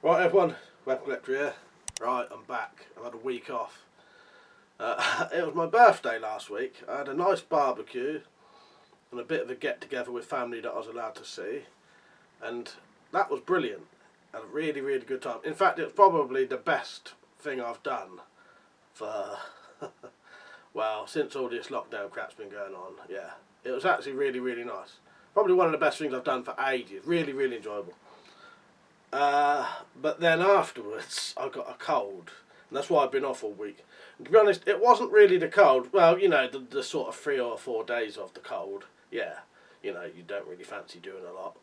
Right everyone, WeaponCollector here. Right, I'm back. I've had a week off. It was my birthday last week. I had a nice barbecue and a bit of a get together with family that I was allowed to see. And that was brilliant. I had a really, really good time. In fact, it was probably the best thing I've done for, well, since all this lockdown crap's been going on. Yeah, it was actually really, really nice. Probably one of the best things I've done for ages. Really, really enjoyable. But then afterwards, I got a cold, and that's why I've been off all week. And to be honest, it wasn't really the cold. Well, you know, the sort of 3 or 4 days of the cold. Yeah, you know, you don't really fancy doing a lot.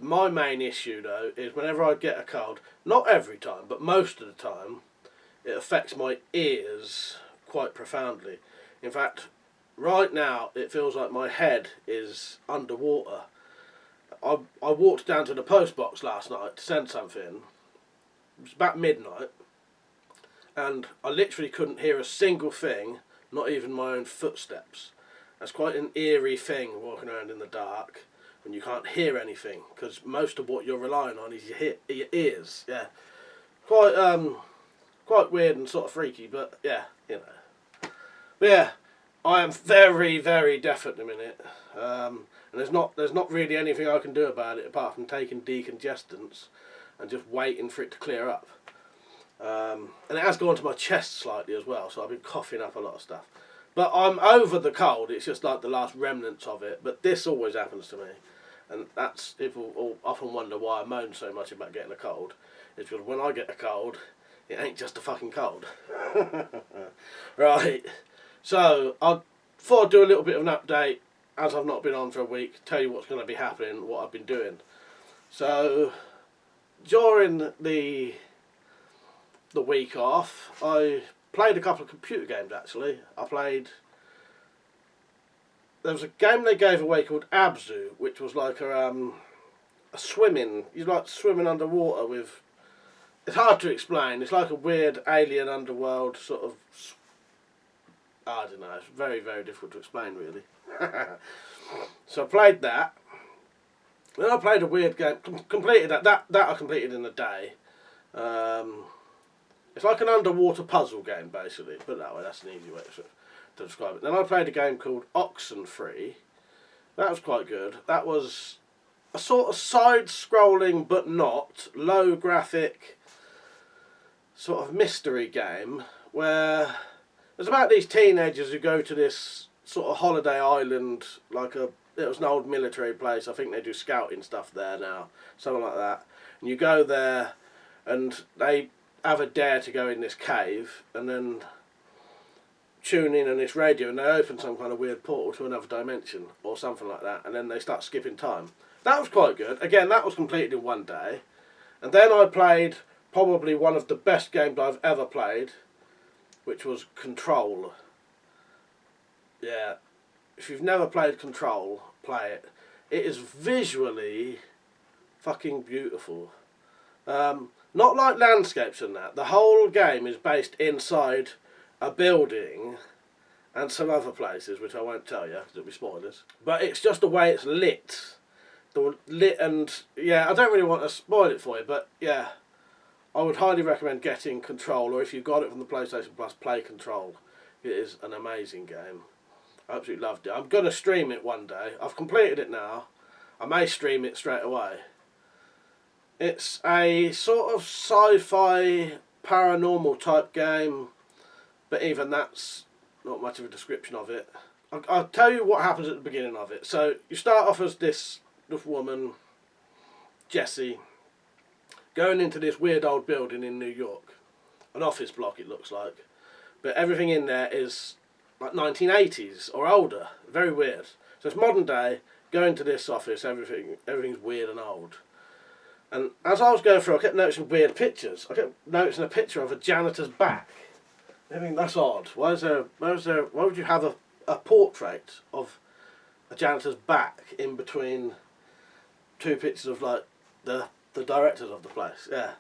My main issue, though, is whenever I get a cold, not every time, but most of the time, it affects my ears quite profoundly. In fact, right now, it feels like my head is underwater. I walked down to the post box last night to send something. It was about midnight, and I literally couldn't hear a single thing, not even my own footsteps. That's quite an eerie thing, walking around in the dark when you can't hear anything, because most of what you're relying on is your ears. Yeah, quite weird and sort of freaky, but yeah, you know. But yeah, I am very, very deaf at the minute. And there's not really anything I can do about it apart from taking decongestants and just waiting for it to clear up. And it has gone to my chest slightly as well, so I've been coughing up a lot of stuff. But I'm over the cold. It's just like the last remnants of it. But this always happens to me, and that's people often wonder why I moan so much about getting a cold. It's because when I get a cold, it ain't just a fucking cold. Right. So I thought I'd do a little bit of an update. As I've not been on for a week, tell you what's going to be happening, what I've been doing. So, during the week off, I played a couple of computer games actually. There was a game they gave away called Abzu, which was like a swimming, you like swimming underwater with, it's hard to explain, it's like a weird alien underworld sort of, I don't know, it's very, very difficult to explain really. So I played that. Then I played a weird game, completed that I completed in a day. It's like an underwater puzzle game basically, put it that way, that's an easy way to describe it. Then I played a game called Oxenfree. That was quite good. That was a sort of side-scrolling but not, low graphic sort of mystery game where it's about these teenagers who go to this sort of holiday island, it was an old military place. I think they do scouting stuff there now, something like that. And you go there, and they have a dare to go in this cave, and then tune in on this radio, and they open some kind of weird portal to another dimension, or something like that, and then they start skipping time. That was quite good. Again, that was completed in one day. And then I played probably one of the best games I've ever played, which was Control. Yeah, if you've never played Control, play it. It is visually fucking beautiful. Not like landscapes and that. The whole game is based inside a building and some other places, which I won't tell you because it'll be spoilers. But it's just the way it's lit. Yeah, I don't really want to spoil it for you, but yeah, I would highly recommend getting Control, or if you've got it from the PlayStation Plus, play Control. It is an amazing game. I absolutely loved it. I'm going to stream it one day. I've completed it now. I may stream it straight away. It's a sort of sci-fi paranormal type game, but even that's not much of a description of it. I'll tell you what happens at the beginning of it. So you start off as this woman, Jessie, going into this weird old building in New York. An office block it looks like. But everything in there is like 1980s or older. Very weird. So it's modern day, going to this office, everything's weird and old. And as I was going through, I kept noticing weird pictures. I kept noticing a picture of a janitor's back. I mean, that's odd. Why would you have a portrait of a janitor's back in between two pictures of like the directors of the place? Yeah.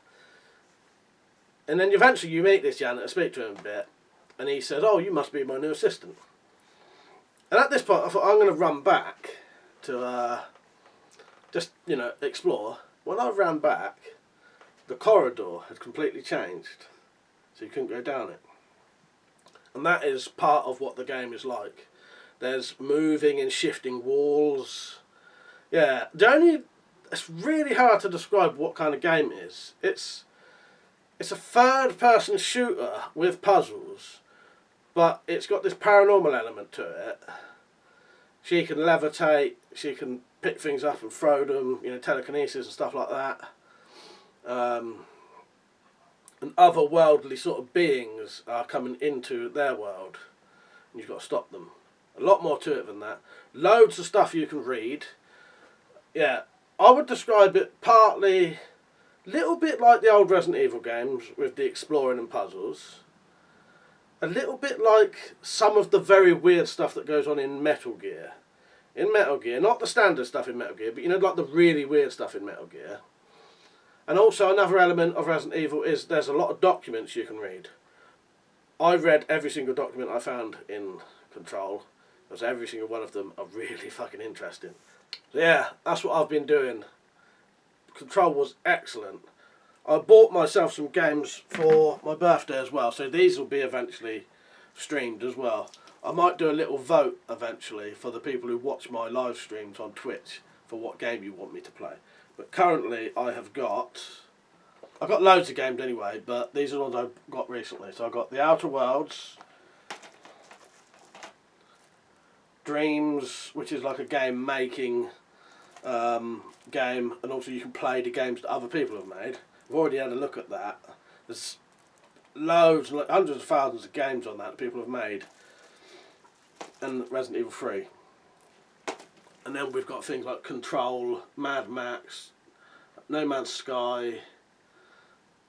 And then eventually you meet this janitor, speak to him a bit, and he says, "Oh, you must be my new assistant." And at this point I thought, I'm going to run back to just, you know, explore. When I ran back, the corridor had completely changed, so you couldn't go down it. And that is part of what the game is like. There's moving and shifting walls. Yeah, it's really hard to describe what kind of game it is. It's a third-person shooter with puzzles, but it's got this paranormal element to it. She can levitate, she can pick things up and throw them, telekinesis and stuff like that. And otherworldly sort of beings are coming into their world, and you've got to stop them. A lot more to it than that. Loads of stuff you can read. Yeah, I would describe it partly, little bit like the old Resident Evil games with the exploring and puzzles. A little bit like some of the very weird stuff that goes on in Metal Gear. In Metal Gear, not the standard stuff in Metal Gear, but like the really weird stuff in Metal Gear. And also another element of Resident Evil is there's a lot of documents you can read. I read every single document I found in Control, because every single one of them are really fucking interesting. So yeah, that's what I've been doing. Control was excellent. I bought myself some games for my birthday as well, so these will be eventually streamed as well. I might do a little vote eventually for the people who watch my live streams on Twitch for what game you want me to play. But currently I've got loads of games anyway, but these are the ones I've got recently. So I've got The Outer Worlds, Dreams, which is like a game making game, and also you can play the games that other people have made. I've already had a look at that. There's loads, hundreds of thousands of games on that people have made. And Resident Evil 3. And then we've got things like Control, Mad Max, No Man's Sky.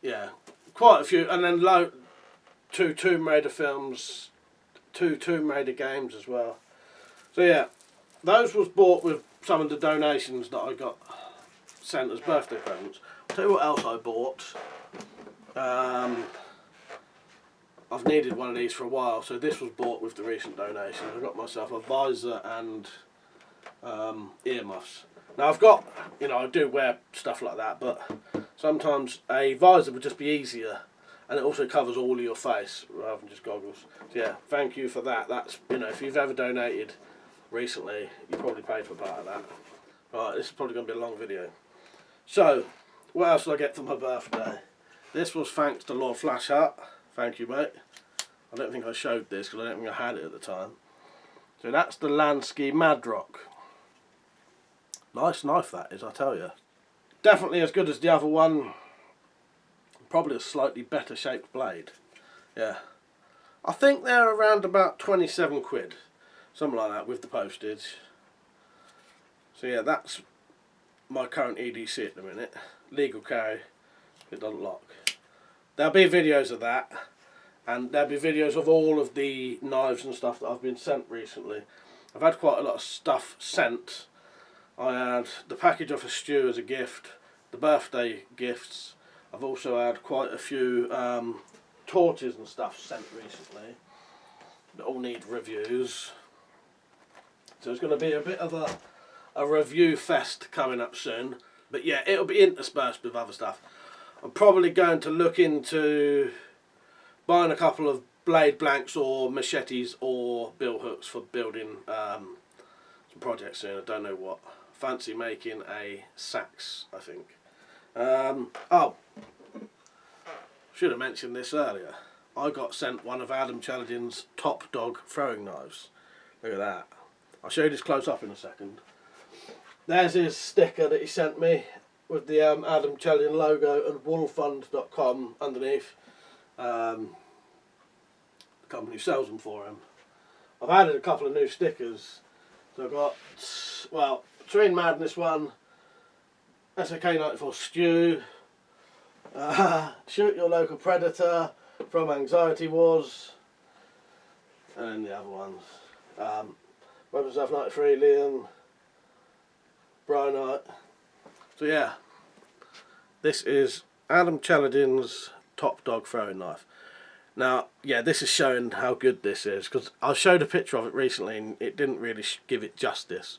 Yeah, quite a few. And then two Tomb Raider films, 2 Tomb Raider games as well. So yeah, those was bought with some of the donations that I got sent as birthday presents. I'll tell you what else I bought. I've needed one of these for a while, so this was bought with the recent donation. I got myself a visor and earmuffs. Now I've got, I do wear stuff like that, but sometimes a visor would just be easier, and it also covers all of your face rather than just goggles. So yeah, thank you for that. That's, if you've ever donated recently, you probably paid for part of that. Right, this is probably going to be a long video. So, what else did I get for my birthday? This was thanks to Lord Flashheart. Thank you, mate. I don't think I showed this because I don't think I had it at the time. So that's the Lansky Madrock. Nice knife that is, I tell you. Definitely as good as the other one. Probably a slightly better shaped blade. Yeah. I think they're around about 27 quid. Something like that with the postage. So yeah, that's my current EDC at the minute. Legal carry. It doesn't lock. There'll be videos of that. And there'll be videos of all of the knives and stuff that I've been sent recently. I've had quite a lot of stuff sent. I had the package off a Stew as a gift, the birthday gifts. I've also had quite a few torches and stuff sent recently that all need reviews. So it's going to be a bit of a review fest coming up soon. But yeah, it'll be interspersed with other stuff. I'm probably going to look into buying a couple of blade blanks or machetes or bill hooks for building some projects soon. I don't know what. Fancy making a sax, I think. Oh, should have mentioned this earlier. I got sent one of Adam Chaladin's Top Dog throwing knives. Look at that. I'll show you this close up in a second. There's his sticker that he sent me with the Adam Chaladin logo and woolfund.com underneath. The company who sells them for him. I've added a couple of new stickers. So I've got, well, Train Madness one, SAK94 Stew, Shoot Your Local Predator, From Anxiety Wars, and then the other ones. Weapons F93, Liam, Brian Knight. So yeah, this is Adam Chaladin's Top Dog throwing knife. Now, yeah, this is showing how good this is, because I showed a picture of it recently and it didn't really give it justice.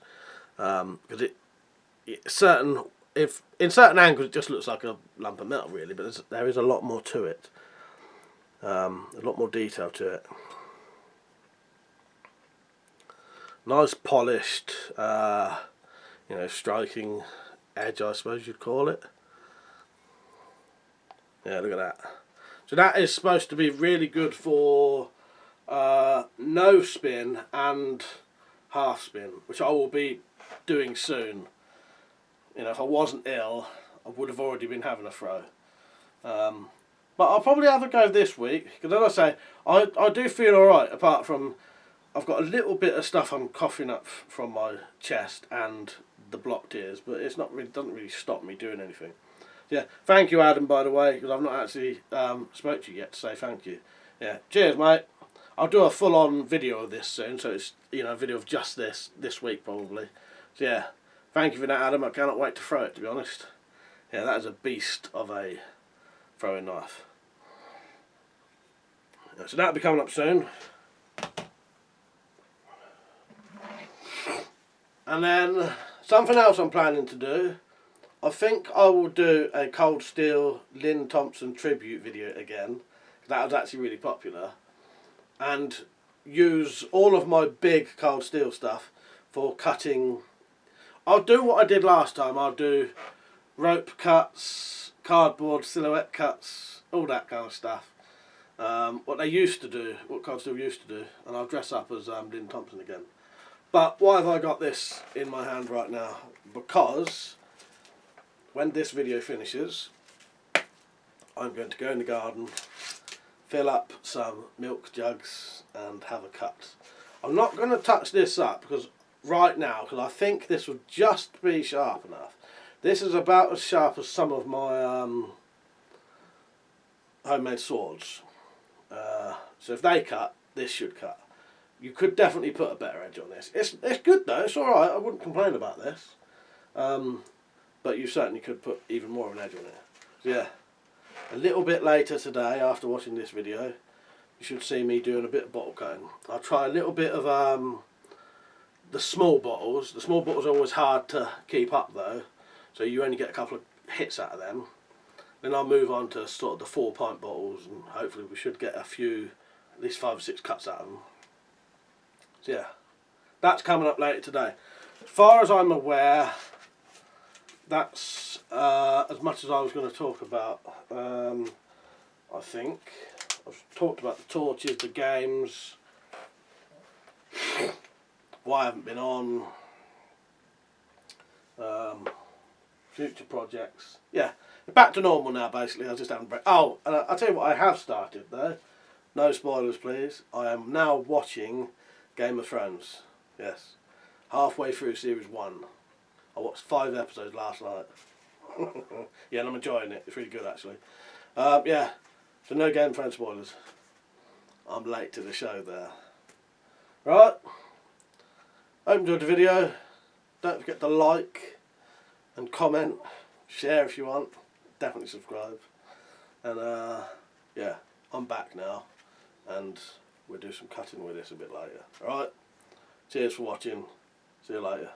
Because certain if in certain angles it just looks like a lump of metal really, but there is a lot more to it. A lot more detail to it. Nice polished, you know, striking edge, I suppose you'd call it. Yeah, look at that. So that is supposed to be really good for no spin and half spin, which I will be doing soon. You know, if I wasn't ill, I would have already been having a throw. But I'll probably have a go this week, because as I say, I do feel alright, apart from I've got a little bit of stuff I'm coughing up from my chest and the blocked ears, but it's not really, doesn't really stop me doing anything. Yeah, thank you Adam, by the way, because I've not actually spoke to you yet to say thank you. Yeah, cheers mate. I'll do a full-on video of this soon, so it's, you know, a video of just this week probably. So yeah, thank you for that Adam, I cannot wait to throw it, to be honest. Yeah, that is a beast of a throwing knife. Yeah, so that'll be coming up soon. And then something else I'm planning to do, I think I will do a Cold Steel Lynn Thompson tribute video again. That was actually really popular. And use all of my big Cold Steel stuff for cutting. I'll do what I did last time. I'll do rope cuts, cardboard silhouette cuts, all that kind of stuff. What they used to do, what Cold Steel used to do. And I'll dress up as Lynn Thompson again. But why have I got this in my hand right now? Because when this video finishes, I'm going to go in the garden, fill up some milk jugs and have a cut. I'm not going to touch this up because right now, because I think this will just be sharp enough. This is about as sharp as some of my homemade swords. So if they cut, this should cut. You could definitely put a better edge on this. It's good though, it's alright, I wouldn't complain about this. But you certainly could put even more of an edge on it. So yeah, a little bit later today, after watching this video, you should see me doing a bit of bottle cutting. I'll try a little bit of the small bottles. The small bottles are always hard to keep up though, so you only get a couple of hits out of them. Then I'll move on to sort of the 4-pint bottles, and hopefully we should get a few, at least 5 or 6 cuts out of them. So yeah, that's coming up later today. As far as I'm aware, that's as much as I was going to talk about. I think I've talked about the torches, the games, why I haven't been on, future projects. Yeah, back to normal now basically. I just haven't break. Oh, and I'll tell you what I have started though. No spoilers please. I am now watching Game of Thrones. Yes, halfway through series 1. I watched 5 episodes last night. Yeah, and I'm enjoying it. It's really good actually. Yeah, so no Game of Thrones spoilers. I'm late to the show there. Right, hope you enjoyed the video. Don't forget to like and comment, share if you want. Definitely subscribe. And yeah, I'm back now, and we'll do some cutting with this a bit later. Alright, cheers for watching. See you later.